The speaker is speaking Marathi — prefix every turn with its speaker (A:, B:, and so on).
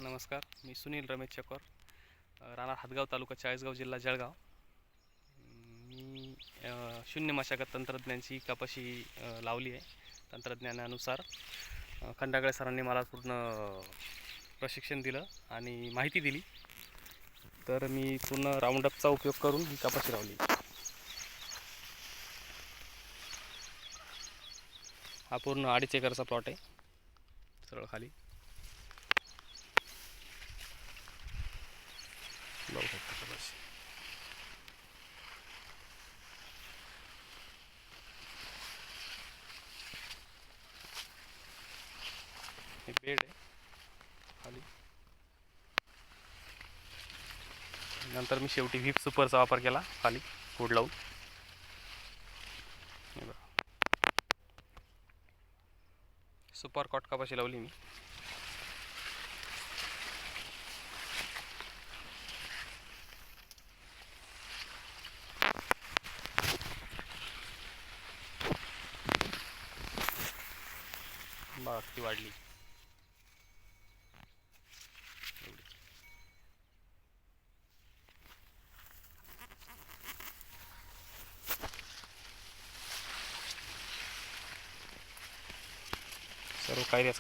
A: नमस्कार, मी सुनील रमेश चकोर, राहणार हातगाव तालुका चाळीसगाव जिल्हा जळगाव. मी शून्य मशागत तंत्रज्ञानाची कपाशी लावली आहे. तंत्रज्ञानानुसार खंडागळे सरांनी मला पूर्ण प्रशिक्षण दिलं आणि माहिती दिली, तर मी पूर्ण राऊंडअपचा उपयोग करून ही कपाशी लावली. हा पूर्ण 2.5 एकरचा प्लॉट आहे. सरळ खाली लावू शकतो कपाशी. हे बेड आहे खाली. नंतर मी शेवटी व्हीप सुपरचा वापर केला खाली खोड लावून. सुपर कॉट कपाशी लावली मी. ती वाढली. सर्व कायऱ्याच